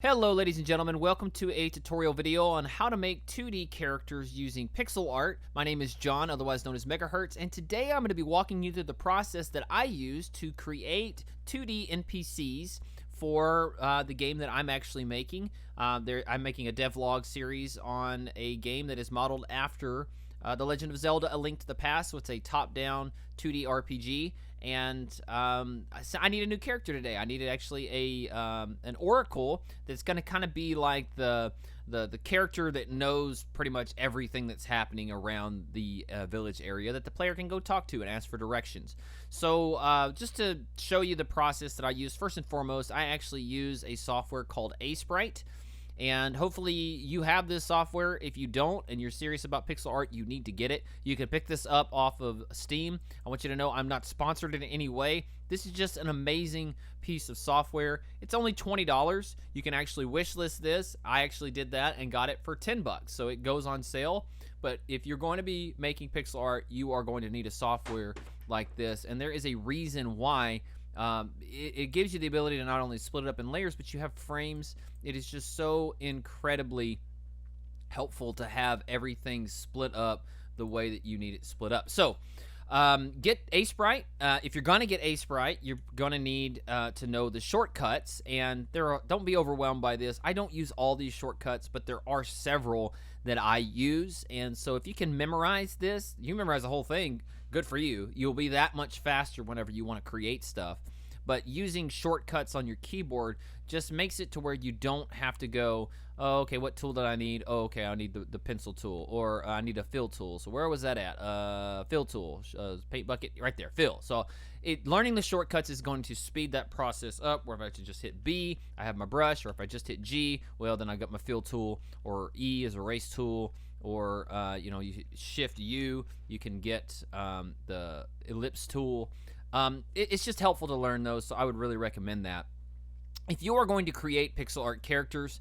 Hello ladies and gentlemen, welcome to a tutorial video on how to make 2D characters using pixel art. My name is John, otherwise known as Megahertz, and today I'm going to be walking you through the process that I use to create 2D NPCs for the game that I'm actually making. I'm making a devlog series on a game that is modeled after The Legend of Zelda: A Link to the Past, so it's a top-down 2D RPG. And so I need a new character today. I needed actually an oracle that's going to kind of be like the character that knows pretty much everything that's happening around the village area that the player can go talk to and ask for directions. So just to show you the process that I use, first and foremost, I actually use a software called Aseperite. And hopefully you have this software. If you don't and you're serious about pixel art, you need to get it. You can pick this up off of Steam. I want you to know I'm not sponsored in any way. This is just an amazing piece of software. It's only $20. You can actually wishlist this. I actually did that and got it for 10 bucks. So it goes on sale. But if you're going to be making pixel art, you are going to need a software like this. And there is a reason why. It gives you the ability to not only split it up in layers, but you have frames. It is just so incredibly helpful to have everything split up the way that you need it split up. So get Aseperite. If you're going to get Aseperite, you're going to need to know the shortcuts. And don't be overwhelmed by this. I don't use all these shortcuts, but there are several that I use. And so if you can memorize this, you memorize the whole thing, good for you. You'll be that much faster whenever you want to create stuff. But using shortcuts on your keyboard just makes it to where you don't have to go, oh, okay, what tool did I need? Oh, okay, I need the pencil tool, or I need a fill tool. So where was that at? Fill tool, paint bucket, right there, fill. So learning the shortcuts is going to speed that process up, where if I just hit B, I have my brush, or if I just hit G, well, then I got my fill tool, or E is erase tool, or you shift U, you can get the ellipse tool. It's just helpful to learn those, so I would really recommend that. If you are going to create pixel art characters,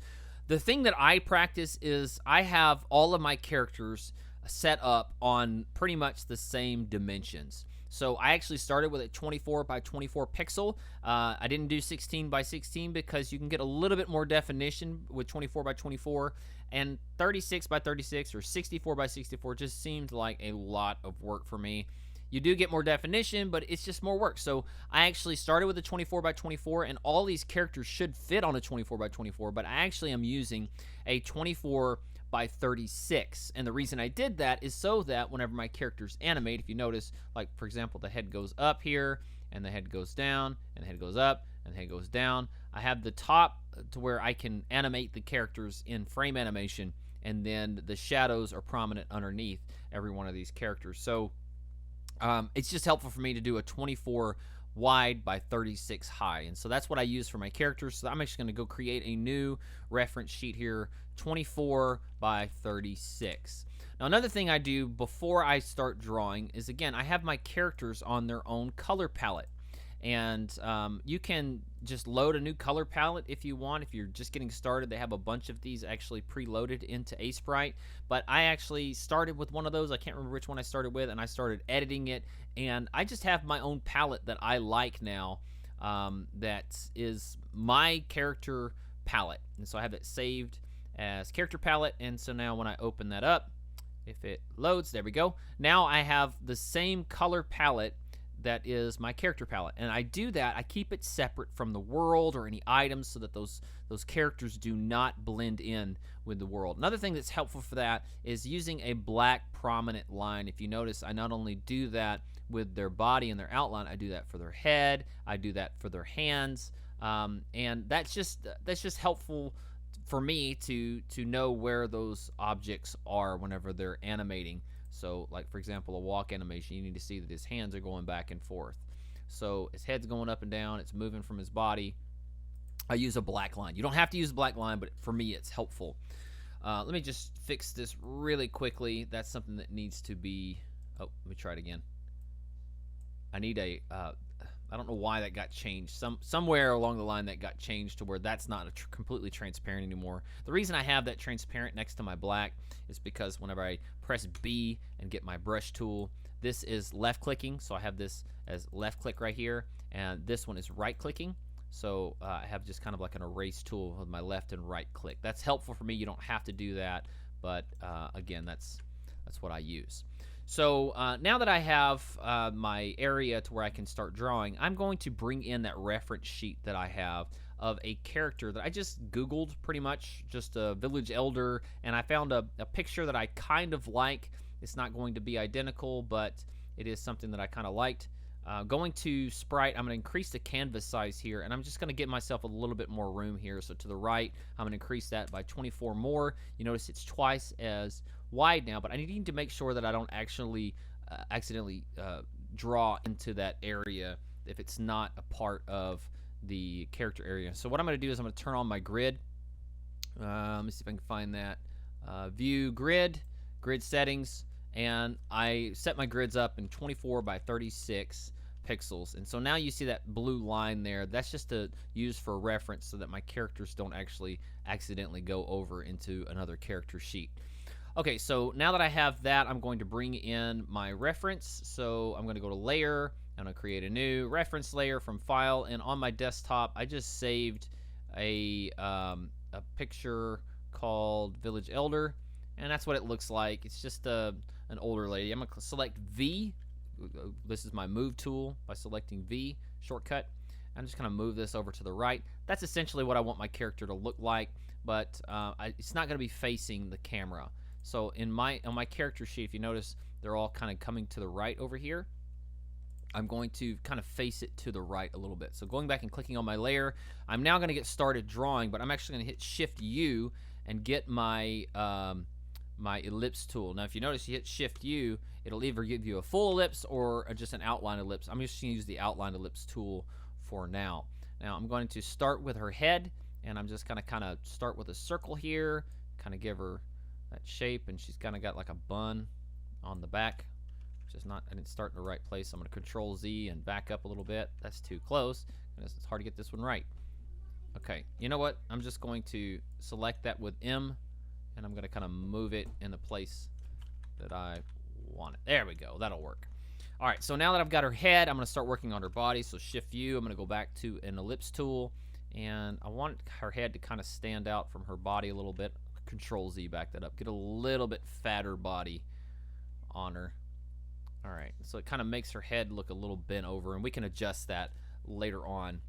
the thing that I practice is I have all of my characters set up on pretty much the same dimensions. So I actually started with a 24 by 24 pixel. I didn't do 16 by 16 because you can get a little bit more definition with 24 by 24, and 36 by 36 or 64 by 64 just seemed like a lot of work for me. You do get more definition, but it's just more work. So I actually started with a 24 by 24, and all these characters should fit on a 24 by 24, but I actually am using a 24 by 36. And the reason I did that is so that whenever my characters animate, if you notice, like for example, the head goes up here, and the head goes down, and the head goes up, and the head goes down. I have the top to where I can animate the characters in frame animation, and then the shadows are prominent underneath every one of these characters. So it's just helpful for me to do a 24 wide by 36 high, and so that's what I use for my characters. So I'm actually going to go create a new reference sheet here, 24 by 36. Now another thing I do before I start drawing is, again, I have my characters on their own color palette, and you can just load a new color palette if you want. If you're just getting started, they have a bunch of these actually preloaded into Aseperite, but I actually started with one of those. I can't remember which one I started with, and I started editing it, and I just have my own palette that I like now, that is my character palette, and so I have it saved as character palette. And so now when I open that up, if it loads, there we go. Now I have the same color palette that is my character palette, and I do that. I keep it separate from the world or any items so that those characters do not blend in with the world. Another thing that's helpful for that is using a black prominent line. If you notice, I not only do that with their body and their outline, I do that for their head, I do that for their hands, and that's just helpful for me to know where those objects are whenever they're animating. So like for example, a walk animation, you need to see that his hands are going back and forth. So his head's going up and down, it's moving from his body. I use a black line. You don't have to use a black line, but for me it's helpful. Let me just fix this really quickly. That's something that needs to be, oh, let me try it again. I need a, I don't know why that got changed. Somewhere along the line that got changed to where that's not completely transparent anymore. The reason I have that transparent next to my black is because whenever I press B and get my brush tool, this is left clicking, so I have this as left click right here, and this one is right clicking. So I have just kind of like an erase tool with my left and right click. That's helpful for me. You don't have to do that, but again, that's what I use. So now that I have my area to where I can start drawing, I'm going to bring in that reference sheet that I have of a character that I just Googled, pretty much, just a village elder, and I found a picture that I kind of like. It's not going to be identical, but it is something that I kind of liked. Going to Sprite, I'm going to increase the canvas size here, and I'm just going to give myself a little bit more room here. So to the right, I'm going to increase that by 24 more. You notice it's twice as wide now, but I need to make sure that I don't actually accidentally draw into that area if it's not a part of the character area. So what I'm going to do is I'm going to turn on my grid. Let me see if I can find that. View grid settings, and I set my grids up in 24 by 36 pixels. And so now you see that blue line there. That's just to use for reference so that my characters don't actually accidentally go over into another character sheet. Okay, so now that I have that, I'm going to bring in my reference. So I'm going to go to Layer. I'm going to create a new reference layer from File, and on my desktop, I just saved a picture called Village Elder, and that's what it looks like. It's just an older lady. I'm going to select V. This is my Move tool by selecting V shortcut. I'm just going to move this over to the right. That's essentially what I want my character to look like, but it's not going to be facing the camera. So on my character sheet, if you notice, they're all kind of coming to the right over here. I'm going to kind of face it to the right a little bit. So going back and clicking on my layer, I'm now going to get started drawing, but I'm actually going to hit Shift U and get my my ellipse tool. Now if you notice, you hit Shift U, it'll either give you a full ellipse or just an outline ellipse. I'm just going to use the outline ellipse tool for now. Now I'm going to start with her head, and I'm just going to kind of start with a circle here, kind of give her that shape, and she's kind of got like a bun on the back. Just not, I didn't start in the right place. I'm going to Control Z and back up a little bit. That's too close. It's hard to get this one right. Okay, you know what? I'm just going to select that with M, and I'm going to kind of move it in the place that I want it. There we go. That'll work. All right, so now that I've got her head, I'm going to start working on her body. So Shift U, I'm going to go back to an ellipse tool, and I want her head to kind of stand out from her body a little bit. Control Z, back that up. Get a little bit fatter body on her. All right, so it kind of makes her head look a little bent over, and we can adjust that later on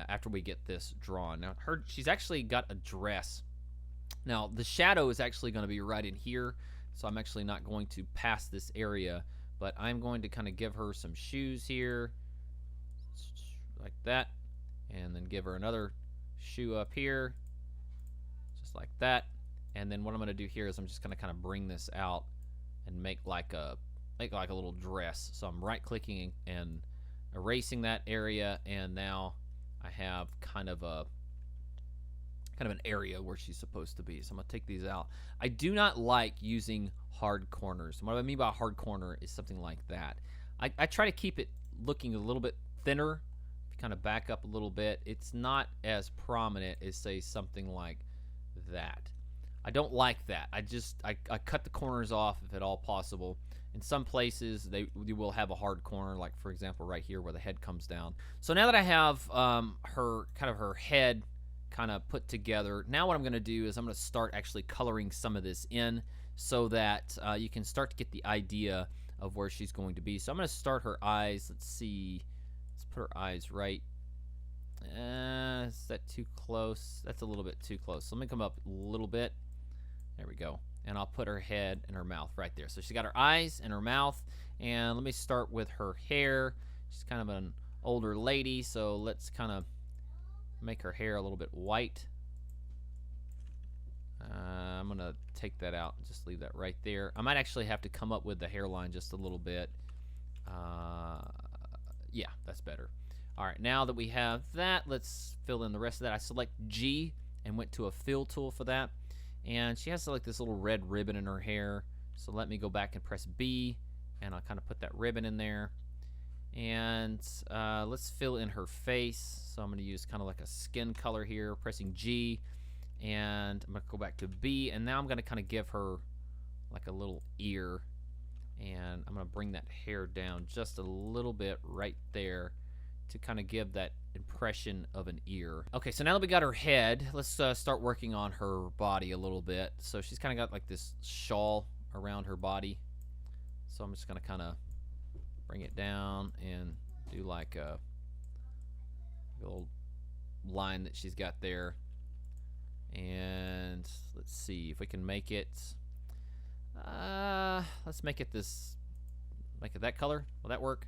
after we get this drawn. Now, she's actually got a dress. Now, the shadow is actually going to be right in here, so I'm actually not going to pass this area, but I'm going to kind of give her some shoes here, like that, and then give her another shoe up here, just like that. And then what I'm going to do here is I'm just going to kind of bring this out and make like a little dress. So I'm right clicking and erasing that area, and now I have kind of an area where she's supposed to be. So I'm gonna take these out. I do not like using hard corners. What I mean by hard corner is something like that. I try to keep it looking a little bit thinner. If you kind of back up a little bit, it's not as prominent as, say, something like that. I don't like that. I cut the corners off if at all possible. In some places, you will have a hard corner, like for example right here where the head comes down. So now that I have her head kind of put together, now what I'm going to do is I'm going to start actually coloring some of this in so that you can start to get the idea of where she's going to be. So I'm going to start her eyes. Let's see. Let's put her eyes right. Is that too close? That's a little bit too close. So let me come up a little bit. There we go. And I'll put her head and her mouth right there. So she's got her eyes and her mouth. And let me start with her hair. She's kind of an older lady, so let's kind of make her hair a little bit white. I'm going to take that out and just leave that right there. I might actually have to come up with the hairline just a little bit. Yeah, that's better. All right, now that we have that, let's fill in the rest of that. I select G and went to a fill tool for that. And she has like this little red ribbon in her hair. So let me go back and press B, and I'll kind of put that ribbon in there. And let's fill in her face. So I'm going to use kind of like a skin color here, pressing G. And I'm going to go back to B, and now I'm going to kind of give her like a little ear. And I'm going to bring that hair down just a little bit right there. to kind of give that impression of an ear. Okay, so now that we got her head, let's start working on her body a little bit. So she's kind of got like this shawl around her body. So I'm just going to kind of bring it down and do like a little line that she's got there. And let's see if we can make it, let's make it that color. Will that work?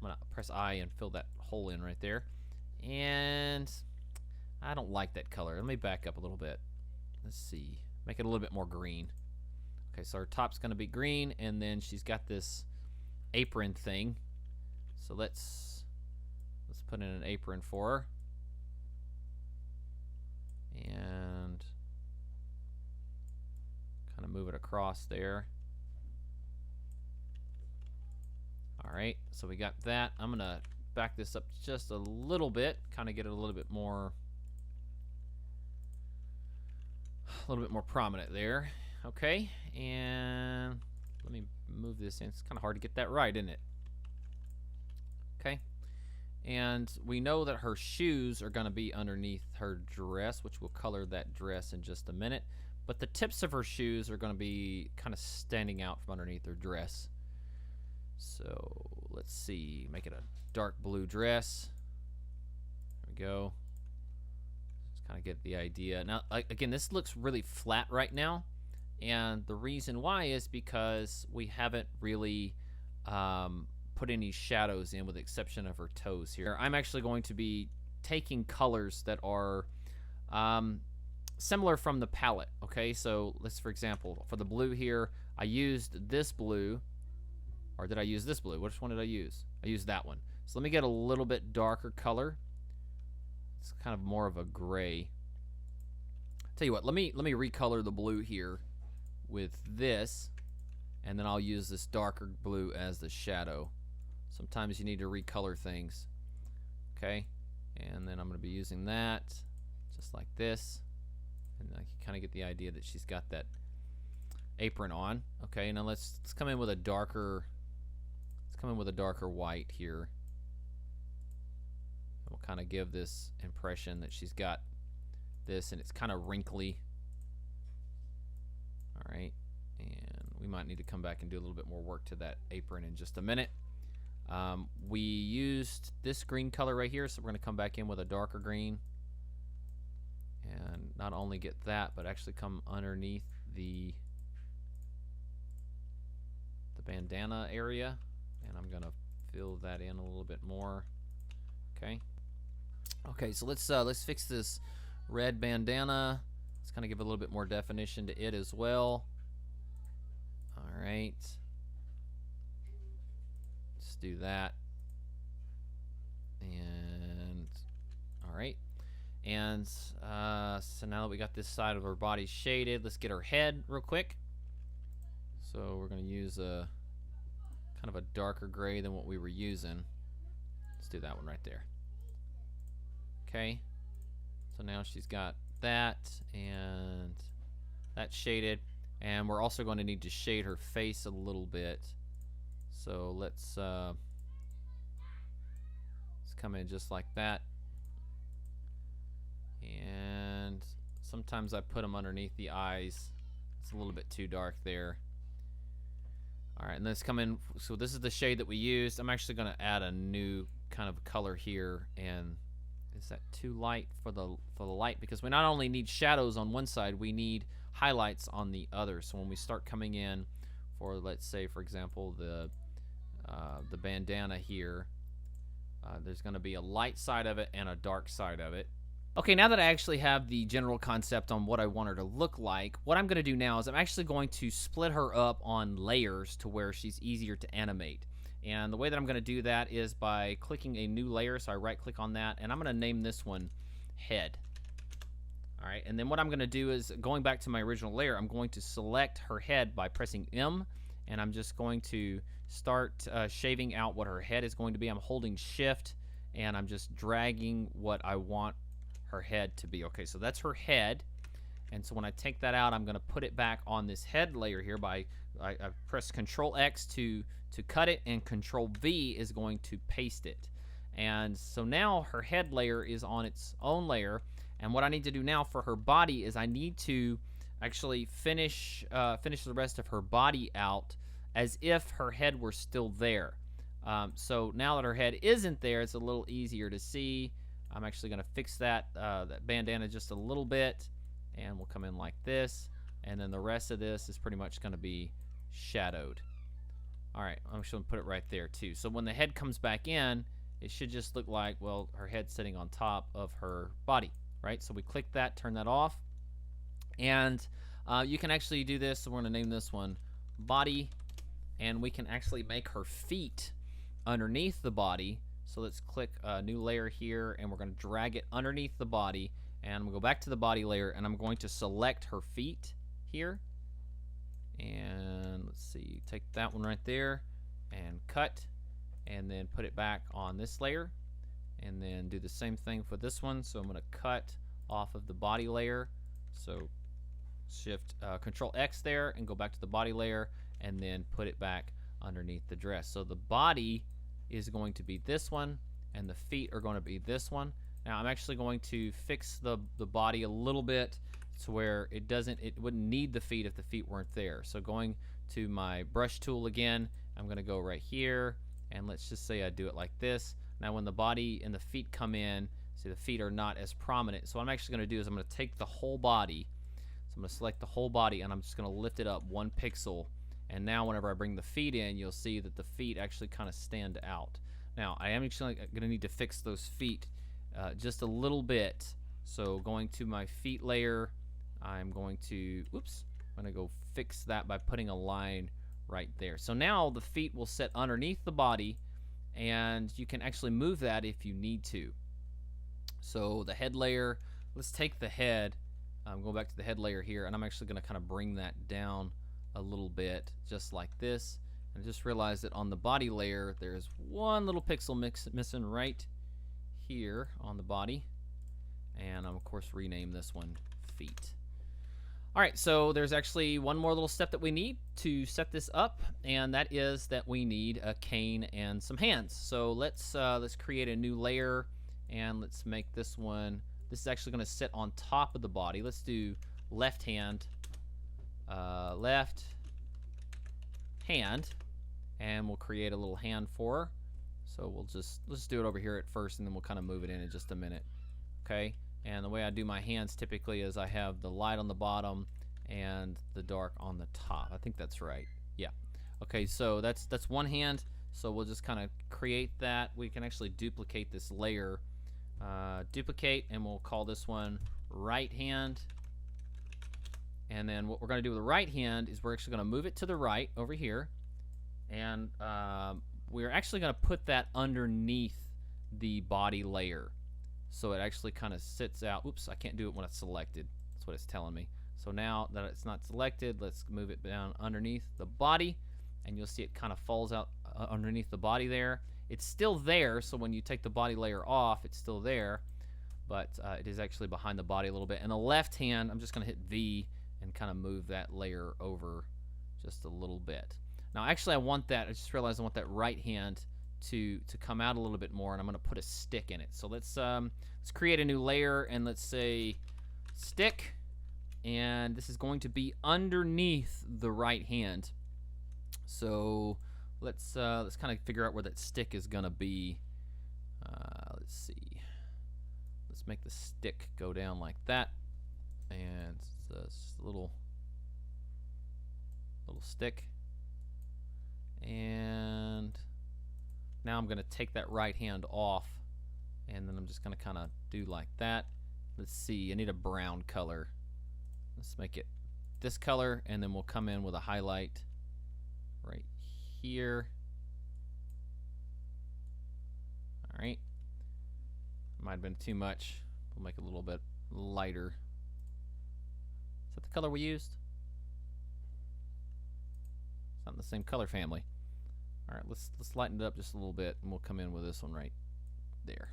I'm gonna press I and fill that hole in right there. And I don't like that color. Let me back up a little bit. Let's see, make it a little bit more green. Okay, so her top's gonna be green, and then she's got this apron thing. So let's put in an apron for her. And kind of move it across there. Alright, so we got that. I'm going to back this up just a little bit, kind of get it a little bit more prominent there. Okay, and let me move this in. It's kind of hard to get that right, isn't it? Okay. And we know that her shoes are going to be underneath her dress, which will color that dress in just a minute. But the tips of her shoes are going to be kind of standing out from underneath her dress. So let's see, make it a dark blue dress. There we go. Just kind of get the idea. Now, again, this looks really flat right now. And the reason why is because we haven't really put any shadows in, with the exception of her toes here. I'm actually going to be taking colors that are similar from the palette. Okay, so let's, for example, for the blue here, I used this blue, or did I use this blue? Which one did I use? I used that one. So let me get a little bit darker color. It's kind of more of a gray. Tell you what, let me recolor the blue here with this, and then I'll use this darker blue as the shadow. Sometimes you need to recolor things. Okay, and then I'm going to be using that just like this, and I can kind of get the idea that she's got that apron on. Okay, now let's come in with a darker. Let's come in with a darker white here. We'll kind of give this impression that she's got this, and it's kind of wrinkly. All right, and we might need to come back and do a little bit more work to that apron in just a minute. We used this green color right here, so we're going to come back in with a darker green, and not only get that, but actually come underneath the bandana area, and I'm going to fill that in a little bit more. Okay, so let's fix this red bandana. Let's kind of give a little bit more definition to it as well. All right. Do that, and all right, and so now that we got this side of her body shaded, let's get her head real quick. So we're going to use a kind of a darker gray than what we were using. Let's do that one right there. Okay, so now she's got that and that shaded, and we're also going to need to shade her face a little bit. So let's come in just like that, and sometimes I put them underneath the eyes. It's a little bit too dark there. All right, and let's come in. So this is the shade that we used. I'm actually going to add a new kind of color here, and is that too light for the light? Because we not only need shadows on one side, we need highlights on the other. So when we start coming in for, let's say, for example, the bandana here, there's going to be a light side of it and a dark side of it. Okay, now that I actually have the general concept on what I want her to look like, what I'm going to do now is I'm actually going to split her up on layers to where she's easier to animate. And the way that I'm going to do that is by clicking a new layer. So I right click on that, and I'm going to name this one Head. All right, and then what I'm going to do is, going back to my original layer, I'm going to select her head by pressing M, and I'm just going to start shaving out what her head is going to be. I'm holding shift, and I'm just dragging what I want her head to be. Okay, so that's her head, and so when I take that out, I'm going to put it back on this head layer here by I press Control X to cut it, and Control V is going to paste it. And so now her head layer is on its own layer. And what I need to do now for her body is I need to actually finish the rest of her body out as if her head were still there. So now that her head isn't there, it's a little easier to see. I'm actually going to fix that bandana just a little bit, and we'll come in like this, and then the rest of this is pretty much going to be shadowed. Alright, I'm just going to put it right there too. So when the head comes back in, it should just look like, well, her head's sitting on top of her body, right? So we click that, turn that off, and you can actually do this. So we're going to name this one Body, and we can actually make her feet underneath the body. So let's click a new layer here, and we're going to drag it underneath the body, and I'm going to go back to the body layer, and I'm going to select her feet here, and let's see, take that one right there and cut, and then put it back on this layer, and then do the same thing for this one. So I'm going to cut off of the body layer, so shift control X there and go back to the body layer, and then put it back underneath the dress. So the body is going to be this one, and the feet are going to be this one. Now I'm actually going to fix the body a little bit to where it wouldn't need the feet if the feet weren't there. So going to my brush tool again, I'm going to go right here, and let's just say I do it like this. Now when the body and the feet come in, see, the feet are not as prominent. So what I'm actually going to do is I'm going to take the whole body. So I'm going to select the whole body, and I'm just going to lift it up 1 pixel. And now whenever I bring the feet in, you'll see that the feet actually kind of stand out. Now I am actually going to need to fix those feet just a little bit. So going to my feet layer, I'm going to go fix that by putting a line right there. So now the feet will sit underneath the body, and you can actually move that if you need to. So the head layer, let's take the head, go back to the head layer here, and I'm actually going to kind of bring that down a little bit, just like this. And I just realized that on the body layer, there's 1 little pixel missing right here on the body. And I'm, of course, rename this one Feet. Alright, so there's actually one more little step that we need to set this up, and that is that we need a cane and some hands. So let's create a new layer, and let's make this one, this is actually going to sit on top of the body. Let's do left hand, left hand, and we'll create a little hand for her. So let's do it over here at first, and then we'll kind of move it in just a minute. Okay, and the way I do my hands typically is I have the light on the bottom and the dark on the top. I think that's right. Yeah. Okay, so that's one hand. So we'll just kind of create that. We can actually duplicate this layer. Duplicate, and we'll call this one right hand. And then what we're going to do with the right hand is we're actually going to move it to the right over here, and we're actually going to put that underneath the body layer, so it actually kind of sits out. Oops, I can't do it when it's selected. That's what it's telling me. So now that it's not selected, let's move it down underneath the body, and you'll see it kind of falls out underneath the body there. It's still there, so when you take the body layer off, it's still there, but it is actually behind the body a little bit. And the left hand, I'm just going to hit V and kind of move that layer over just a little bit. Now actually I just realized I want that right hand to come out a little bit more, and I'm going to put a stick in it. So let's create a new layer, and let's say stick, and this is going to be underneath the right hand. So let's kind of figure out where that stick is going to be. Let's see. Let's make the stick go down like that, and it's a little stick. And now I'm going to take that right hand off, and then I'm just going to kind of do like that. Let's see, I need a brown color. Let's make it this color, and then we'll come in with a highlight right here. Alright, might have been too much. We'll make it a little bit lighter. Is that the color we used? It's not in the same color family. Alright, let's lighten it up just a little bit, and we'll come in with this one right there.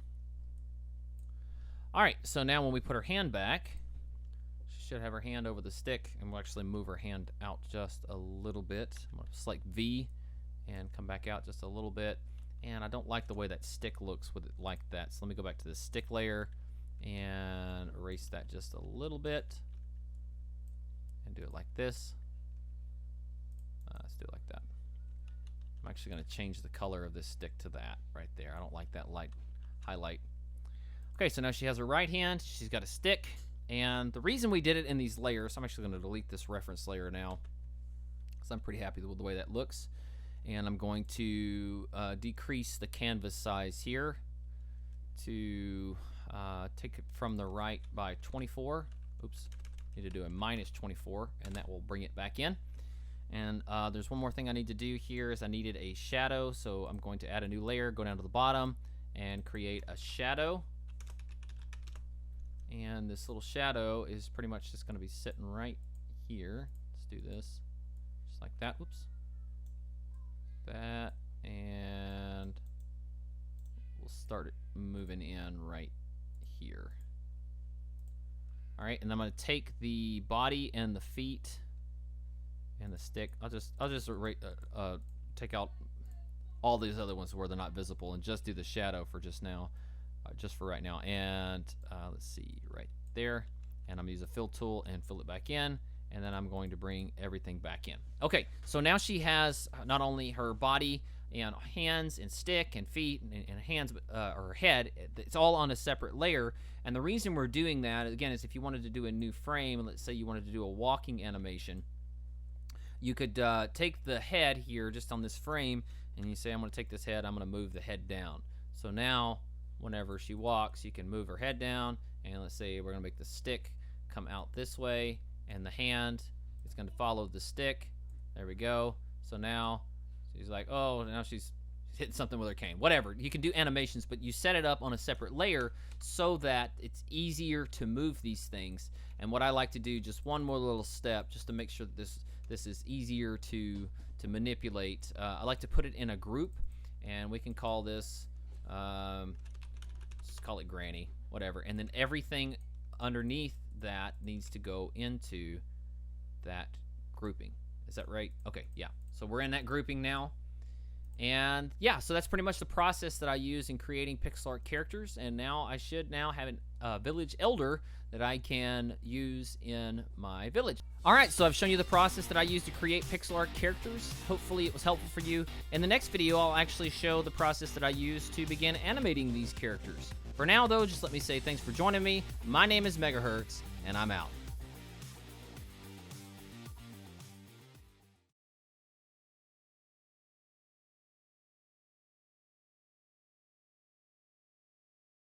Alright, so now when we put her hand back, she should have her hand over the stick, and we'll actually move her hand out just a little bit. I'm going to select V and come back out just a little bit. and I don't like the way that stick looks with it like that. So let me go back to the stick layer and erase that just a little bit and do it like this. Let's do it like that. I'm actually going to change the color of this stick to that right there. I don't like that light highlight. Okay, so now she has her right hand, she's got a stick, and the reason we did it in these layers, I'm actually going to delete this reference layer now because I'm pretty happy with the way that looks. And I'm going to decrease the canvas size here to take it from the right by 24. Oops, need to do a minus 24, and that will bring it back in. And there's one more thing I need to do here is I needed a shadow, so I'm going to add a new layer, go down to the bottom, and create a shadow. And this little shadow is pretty much just going to be sitting right here. Let's do this just like that. Whoops. That, and we'll start it moving in right here. All right, and I'm going to take the body and the feet and the stick. I'll just take out all these other ones where they're not visible and just do the shadow for just now, just for right now. And let's see, right there. And I'm going to use a fill tool and fill it back in. And then I'm going to bring everything back in. Okay, so now she has not only her body and hands and stick and feet and hands, or her head. It's all on a separate layer. And the reason we're doing that, again, is if you wanted to do a new frame, let's say you wanted to do a walking animation, you could take the head here just on this frame, and you say, I'm going to take this head, I'm going to move the head down. So now, whenever she walks, you can move her head down, and let's say we're going to make the stick come out this way, and the hand is going to follow the stick. There we go. So now she's like, oh, now she's hitting something with her cane. Whatever. You can do animations, but you set it up on a separate layer so that it's easier to move these things. And what I like to do, just one more little step, just to make sure that this is easier to manipulate. I like to put it in a group, and we can call this, just call it Granny, whatever. And then everything underneath that needs to go into that grouping. Is that right? Okay, yeah. So we're in that grouping now. And yeah, so that's pretty much the process that I use in creating pixel art characters. And now I should now have a village elder that I can use in my village. All right, so I've shown you the process that I use to create pixel art characters. Hopefully it was helpful for you. In the next video, I'll actually show the process that I use to begin animating these characters. For now, though, just let me say thanks for joining me. My name is Megahertz, and I'm out.